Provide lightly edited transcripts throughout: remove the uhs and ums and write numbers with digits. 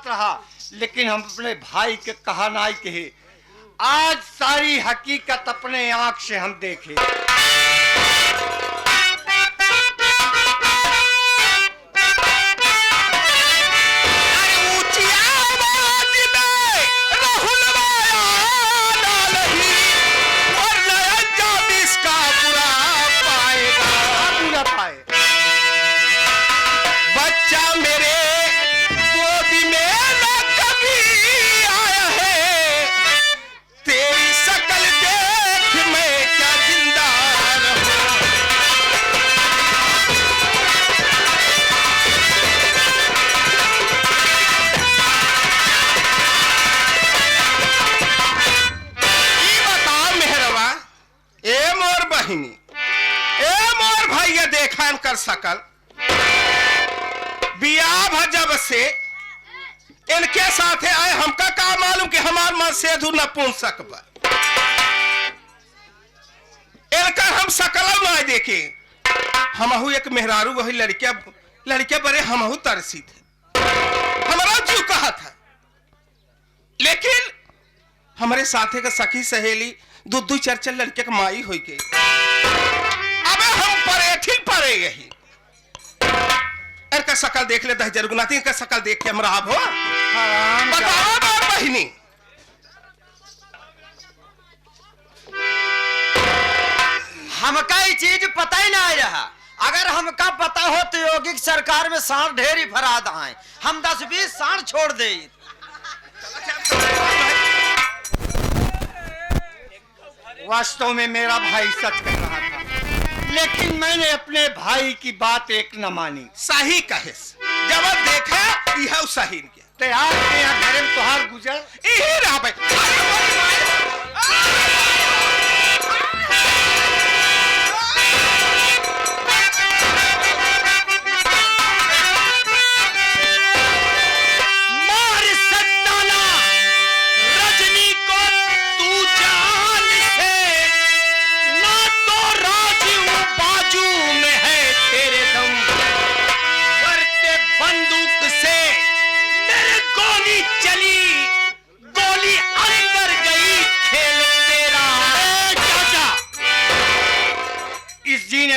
कहत रहा, लेकिन हम अपने भाई के कहा नहीं कहे। आज सारी हकीकत अपने आंख से हम देखे। कर सकल बियाह जब से इनके साथ आए, हमका का मालूम कि हमार मन सेधु न पूछ सकबा। इनका हम सकल ना देखे। हमहू एक मेहरारू वही लड़के बड़े हमहू तरसी थे, हमारा जो कहा था। लेकिन हमारे साथे का सखी सहेली दू चार लड़के का माई हो गई। अब हम परेठी पड़े गई। इनका शकल देख लेता है जरगुनाती, इनका शकल देख के हमरा हो बताओ बार बहिनी। हमका ये चीज पता ही ना रहा। अगर हमका पता हो तो योगिक सरकार में सांड ढेर ही फराद आए, हम 10-20 सांड छोड़ दे। वास्तव में मेरा भाई सच कह रहा था, लेकिन मैंने अपने भाई की बात एक न मानी। सही कहे जब देखा यह सही तैयार के यहाँ घर में तुहार गुजर यही रहा भाई।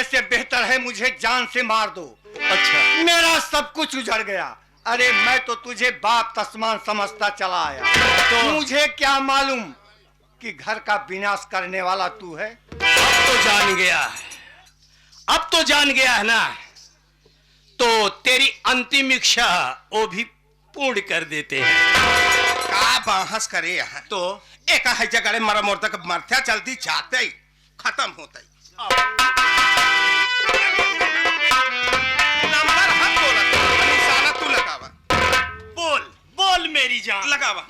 से बेहतर है मुझे जान से मार दो। अच्छा, मेरा सब कुछ उजड़ गया। अरे मैं तो तुझे बाप तस्मान समझता चला आया, तो मुझे क्या मालूम कि घर का विनाश करने वाला तू है। अब तो जान गया है, अब तो जान गया है ना, तो तेरी अंतिम इच्छा वो भी पूर्ण कर देते हैं। का बहस करे यहाँ तो एक है जगह मरा मोर तक मरथा चलती जाते ही खत्म होता ही। नंबर हम बोला, निशाना तू लगावा। बोल बोल मेरी जान लगावा।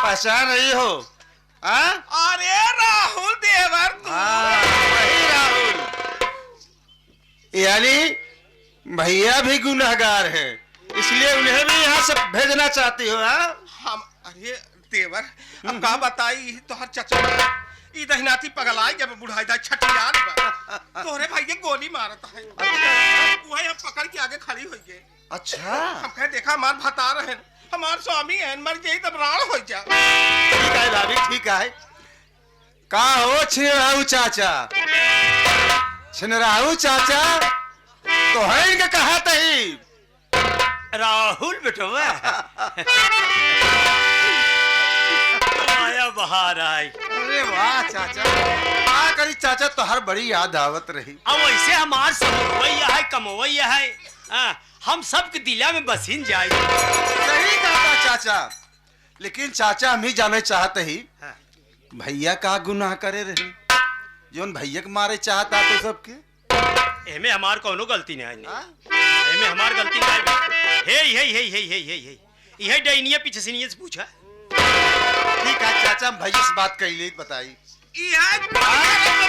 पहचान रही हो? अरे राहुल देवर तू। वही राहुल, यानी भैया भी गुनहगार है, इसलिए उन्हें भी यहाँ से भेजना चाहती हो? हम अरे देवर अब का बताई तोहर चचा ई दहिनाती पगलाई जब बुढ़ाई दा छटियार बा तोहरे भाई के गोली मारता है। वही हम पकड़ के आगे खड़ी हो गए। अच्छा, हम कहे देखा हमार भता रहे, हमार स्वामी है, मर गई तब राण हो जा। ठीक है भाभी, ठीक है। का हो छिनराहू चाचा? छिनराहू चाचा तो है इनके कहा तही राहुल बेटवा आया बहार आई। अरे वाह चाचा, क्या करी चाचा, तो हर बड़ी याद आवत रही। अब वैसे हमार समवैया है, कमवैया है, हम सबके दिला में बसिन जाए। सही कहा चाचा, लेकिन चाचा हम ही जाने चाहते ही भैया का गुनाह करे रहे, जोन भैया के मारे चाहता तो सबके। एमे हमार कोनो गलती नहीं है, एमे हमार गलती नहीं है। हे यही डैनिया पीछे से पूछा। ठीक है चाचा, हम भैया से बात कर ली, बताई।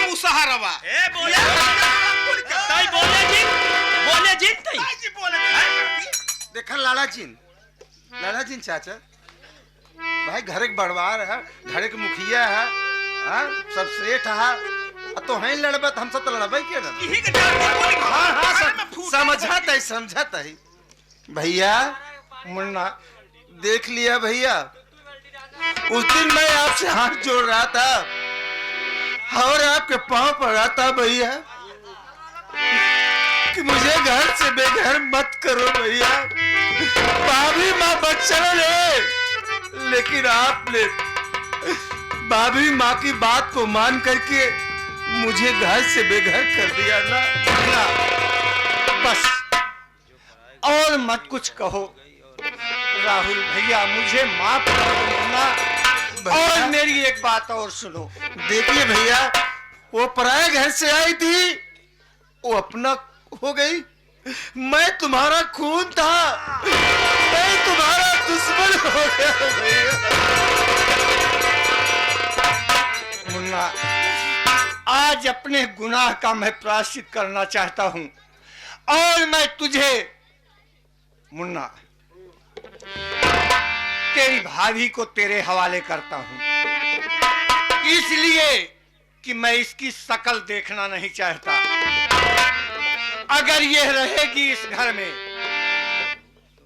मुसहरवा ए बोले ताई, बोले जिन ताई। देखा लाला जी चाचा, भाई घर के बड़वार है, घर के मुखिया है, सब सेठ है, तो है लड़बत, हम सब तो लड़बे के ना। हाँ समझता है भैया। मुन्ना, देख लिया भैया, उस दिन मैं आपसे हाथ जोड़ रहा था और आपके पांव पड़ रहा था भैया कि मुझे घर से बेघर मत करो भैया। भाभी माँ बच्चन ने, लेकिन आपने भाभी माँ की बात को मान करके मुझे घर से बेघर कर दिया ना। बस और मत कुछ कहो राहुल भैया, मुझे माफ कर दो मुन्ना। और मेरी एक बात और सुनो। देखिए भैया, वो पराये घर से आई थी, वो अपना हो गई। मैं तुम्हारा खून था, मैं तुम्हारा दुश्मन हो गया भैया। मुन्ना, आज अपने गुनाह का मैं प्रायश्चित करना चाहता हूं और मैं तुझे मुन्ना, तेरी भाभी को तेरे हवाले करता हूं, इसलिए कि मैं इसकी शकल देखना नहीं चाहता। अगर यह रहेगी इस घर में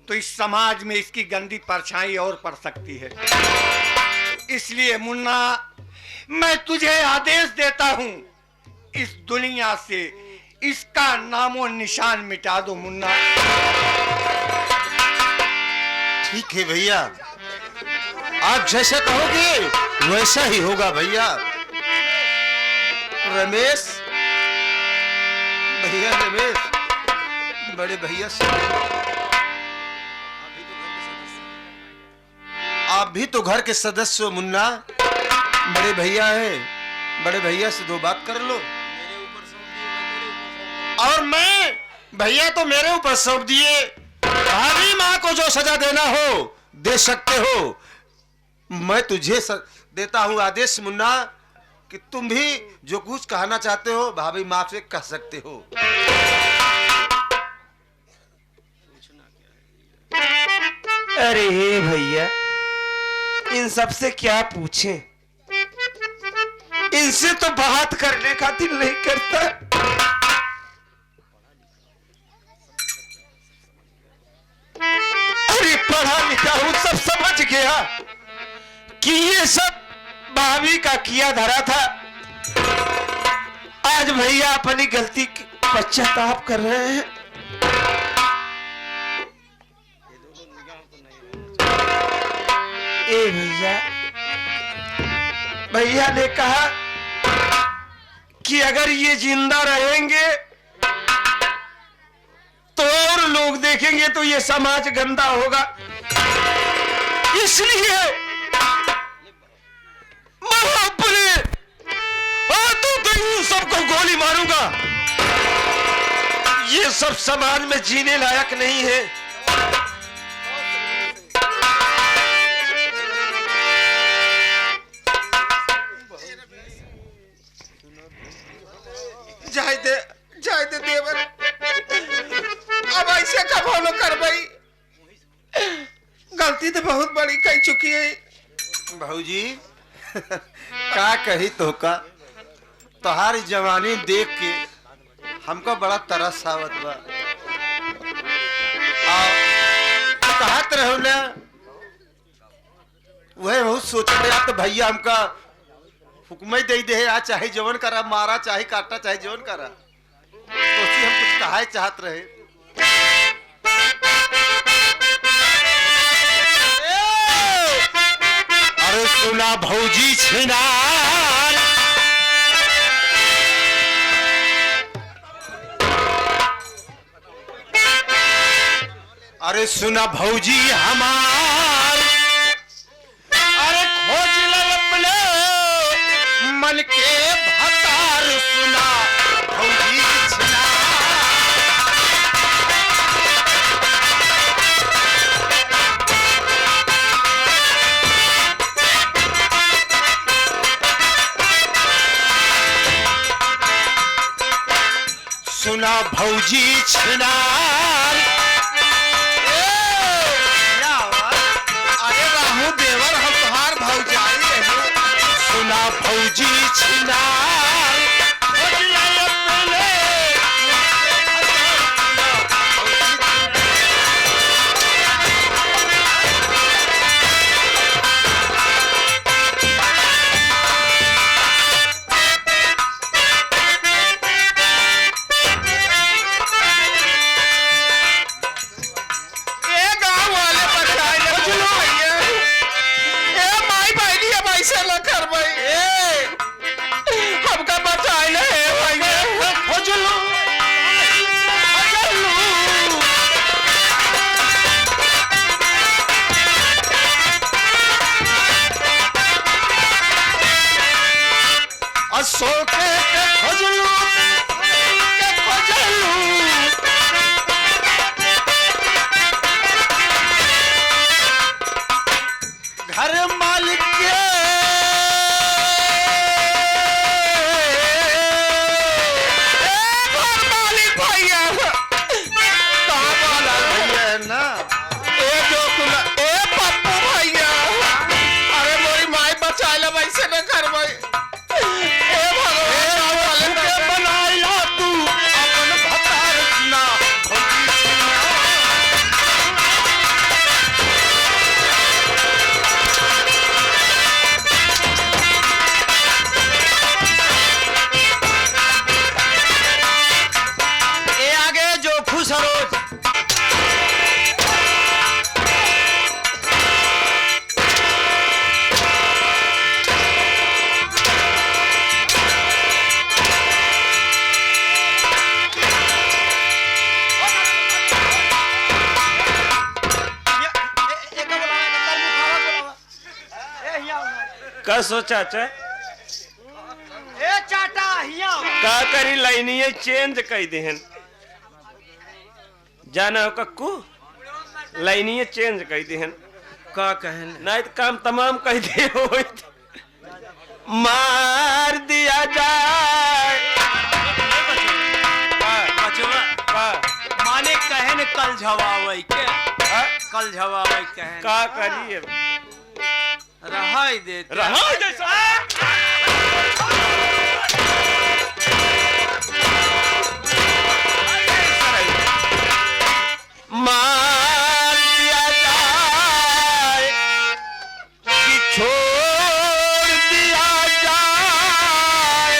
तो इस समाज में इसकी गंदी परछाई और पड़ सकती है। इसलिए मुन्ना, मैं तुझे आदेश देता हूं, इस दुनिया से इसका नामो निशान मिटा दो मुन्ना। ठीक है भैया, आप जैसा कहोगे वैसा ही होगा भैया। रमेश भैया, रमेश बड़े भैया से आप भी तो घर के सदस्य हो मुन्ना, बड़े भैया है, बड़े भैया से दो बात कर लो। और मैं भैया तो मेरे ऊपर सौंप दिए, भाभी माँ को जो सजा देना हो दे सकते हो। मैं तुझे देता हूँ आदेश मुन्ना कि तुम भी जो कुछ कहना चाहते हो भाभी माँ से कह सकते हो। अरे भैया, इन सब से क्या पूछे, इनसे तो बात करने का दिल नहीं करता। अरे पढ़ा लिखा हूं, सब समझ गया कि ये सब भाभी का किया धरा था। आज भैया अपनी गलती की पश्चाताप कर रहे हैं। ए भैया ने कहा कि अगर ये जिंदा रहेंगे तो और लोग देखेंगे तो ये समाज गंदा होगा, इसलिए मैं अपने सबको गोली मारूंगा। ये सब समाज में जीने लायक नहीं है। जाय दे देवर, अब ऐसे कब होलो कर भाई, गलती तो बहुत बड़ी कर चुकी है। भाऊजी का कही तो का, तुम्हारी जवानी देख के हमको बड़ा तरस आवत बा। कहत रहो ना, वह बहुत सोचते आप तो भैया हमका हुक्म दे दे, आज चाहे जवन करा, मारा चाहे काटा चाहे जवन करा, तो हम कुछ कहा चाहत रहे। अरे सुना भौजी छिनार, अरे सुना भौजी हमार, अरे खोज ले अपने मन के भतार, सुना भौजी छिनार। सुना भौजी छिनार, अरे राहु देवर हम तुम्हार भौजाई रहे। सुना भौजी छिनार, खोज ले अपने सोके के खोजलू के खोजलू, घर मालिक के घर मालिक भैया कहाँ वाला भैया ना ए जो ए पप्पू भैया, अरे मोरी माई बचा ले वैसे न कर भाई। का सोचा चा ए चाटा हिया का करी लाइनिए चेंज कर देहन, जाना हो कक्कू लाइनिए चेंज कर देहन। का कहन नहीं तो काम तमाम कह दे हो, मार दिया जाए माने कहन कल झवावे के, कल झवावे कहन का करिए रहाई दे रहा जैसा मार दिया जाए कि छोड़ दिया जाए,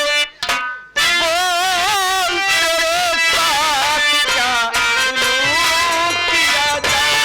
बोल तेरे साथ क्या सुलूक किया जाए।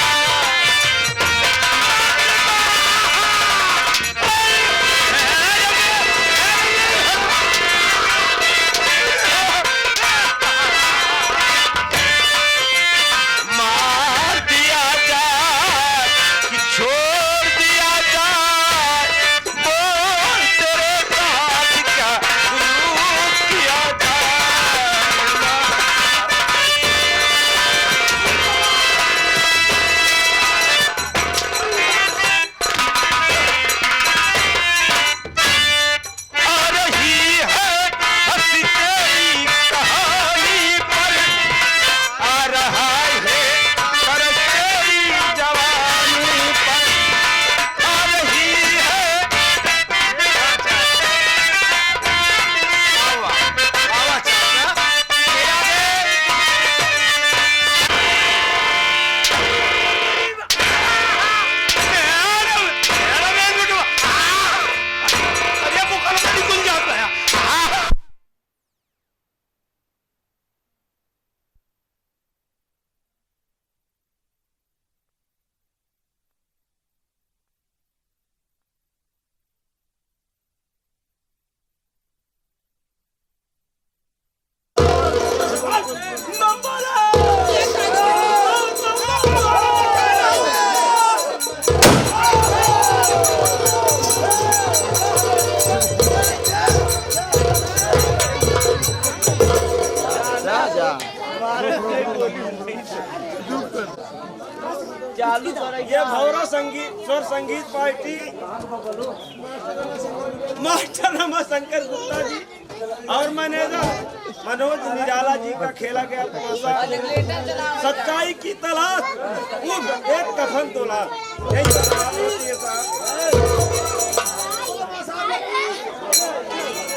ये भौरा संगीत स्वर संगीत पार्टी मास्टर रमाशंकर गुप्ता जी और मैनेजर मनोज निराला जी का खेला गया तमाशा सच्चाई की तलाश एक कफन तोला यही बात होती है साहब।